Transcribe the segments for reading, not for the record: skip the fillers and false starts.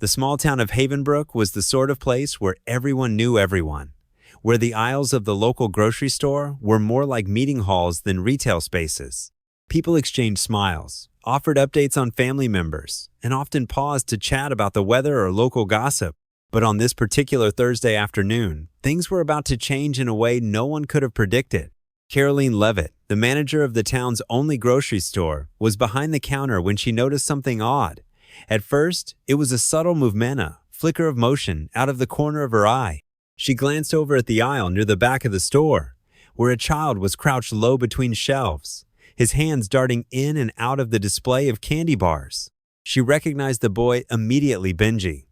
The small town of Havenbrook was the sort of place where everyone knew everyone, where the aisles of the local grocery store were more like meeting halls than retail spaces. People exchanged smiles, offered updates on family members, and often paused to chat about the weather or local gossip. But on this particular Thursday afternoon, things were about to change in a way no one could have predicted. Karoline Leavitt, the manager of the town's only grocery store, was behind the counter when she noticed something odd. At first, it was a subtle movement, a flicker of motion out of the corner of her eye. She glanced over at the aisle near the back of the store, where a child was crouched low between shelves, his hands darting in and out of the display of candy bars. She recognized the boy immediately. Benji.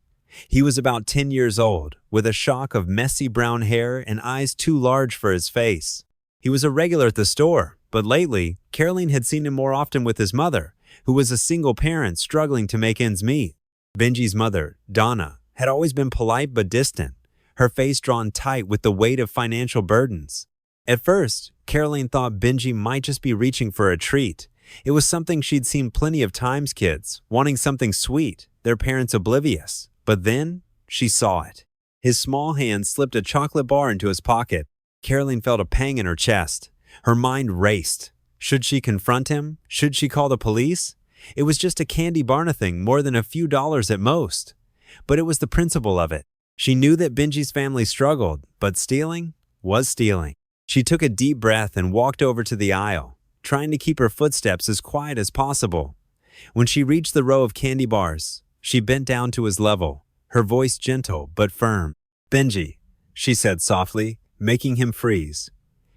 He was about 10 years old, with a shock of messy brown hair and eyes too large for his face. He was a regular at the store, but lately, Karoline had seen him more often with his mother, who was a single parent struggling to make ends meet. Benji's mother, Donna, had always been polite but distant, her face drawn tight with the weight of financial burdens. At first, Karoline thought Benji might just be reaching for a treat. It was something she'd seen plenty of times: kids wanting something sweet, their parents oblivious. But then, she saw it. His small hand slipped a chocolate bar into his pocket. Karoline felt a pang in her chest. Her mind raced. Should she confront him? Should she call the police? It was just a candy bar, nothing more than a few dollars at most. But it was the principle of it. She knew that Benji's family struggled, but stealing was stealing. She took a deep breath and walked over to the aisle, trying to keep her footsteps as quiet as possible. When she reached the row of candy bars, she bent down to his level, her voice gentle but firm. "Benji," she said softly, making him freeze.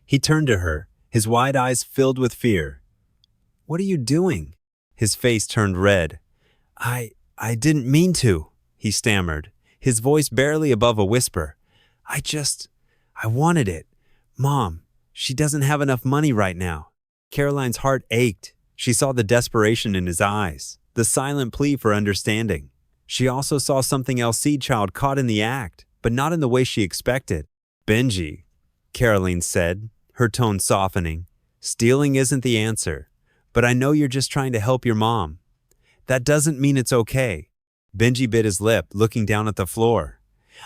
He turned to her, his wide eyes filled with fear. "What are you doing?" His face turned red. I didn't mean to," he stammered, his voice barely above a whisper. I wanted it. Mom, she doesn't have enough money right now." Karoline's heart ached. She saw the desperation in his eyes, the silent plea for understanding. She also saw something else: child caught in the act, but not in the way she expected. "Benji," Karoline said, her tone softening, "stealing isn't the answer, but I know you're just trying to help your mom. That doesn't mean it's okay." Benji bit his lip, looking down at the floor.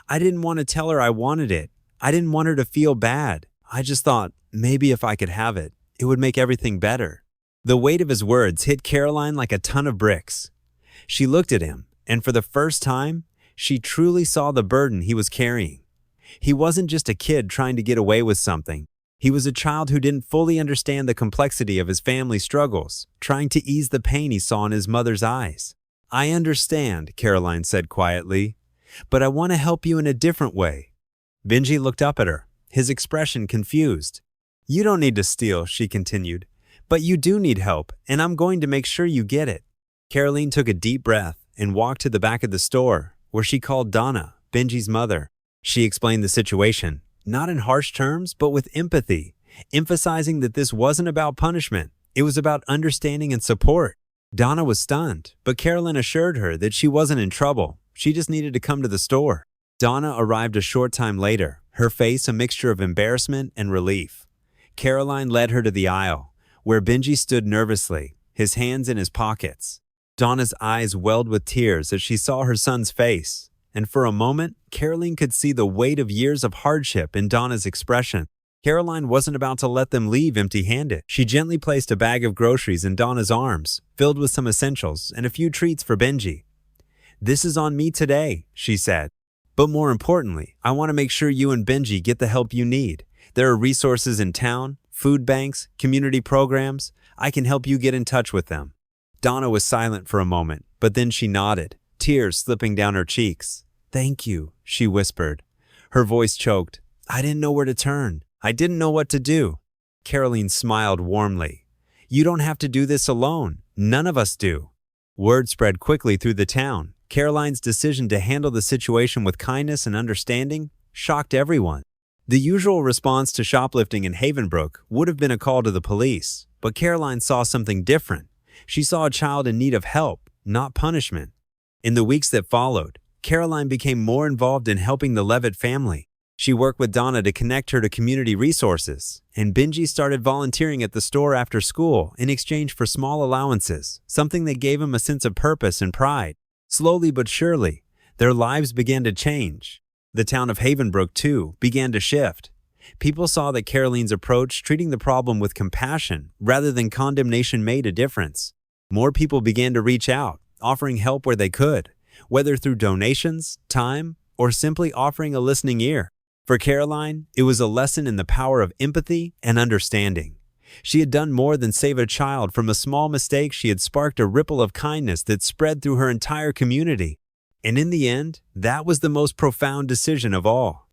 "I didn't want to tell her I wanted it. I didn't want her to feel bad. I just thought maybe if I could have it, it would make everything better." The weight of his words hit Karoline like a ton of bricks. She looked at him, and for the first time, she truly saw the burden he was carrying. He wasn't just a kid trying to get away with something. He was a child who didn't fully understand the complexity of his family's struggles, trying to ease the pain he saw in his mother's eyes. "I understand," Karoline said quietly, "but I want to help you in a different way." Benji looked up at her, his expression confused. "You don't need to steal," she continued, "but you do need help, and I'm going to make sure you get it." Karoline took a deep breath and walked to the back of the store, where she called Donna, Benji's mother. She explained the situation, not in harsh terms, but with empathy, emphasizing that this wasn't about punishment. It was about understanding and support. Donna was stunned, but Karoline assured her that she wasn't in trouble. She just needed to come to the store. Donna arrived a short time later, her face a mixture of embarrassment and relief. Karoline led her to the aisle, where Benji stood nervously, his hands in his pockets. Donna's eyes welled with tears as she saw her son's face, and for a moment, Karoline could see the weight of years of hardship in Donna's expression. Karoline wasn't about to let them leave empty-handed. She gently placed a bag of groceries in Donna's arms, filled with some essentials and a few treats for Benji. "This is on me today," she said. "But more importantly, I want to make sure you and Benji get the help you need. There are resources in town, food banks, community programs. I can help you get in touch with them." Donna was silent for a moment, but then she nodded, tears slipping down her cheeks. "Thank you," she whispered. Her voice choked. "I didn't know where to turn. I didn't know what to do." Karoline smiled warmly. "You don't have to do this alone. None of us do." Word spread quickly through the town. Karoline's decision to handle the situation with kindness and understanding shocked everyone. The usual response to shoplifting in Havenbrook would have been a call to the police, but Karoline saw something different. She saw a child in need of help, not punishment. In the weeks that followed, Karoline became more involved in helping the Leavitt family. She worked with Donna to connect her to community resources, and Benji started volunteering at the store after school in exchange for small allowances, something that gave him a sense of purpose and pride. Slowly but surely, Their lives began to change. The town of Havenbrook, too, began to shift. People saw that Karoline's approach, treating the problem with compassion rather than condemnation, made a difference. More people began to reach out, offering help where they could, whether through donations, time, or simply offering a listening ear. For Karoline, it was a lesson in the power of empathy and understanding. She had done more than save a child. From a small mistake, she had sparked a ripple of kindness that spread through her entire community. And in the end, that was the most profound decision of all.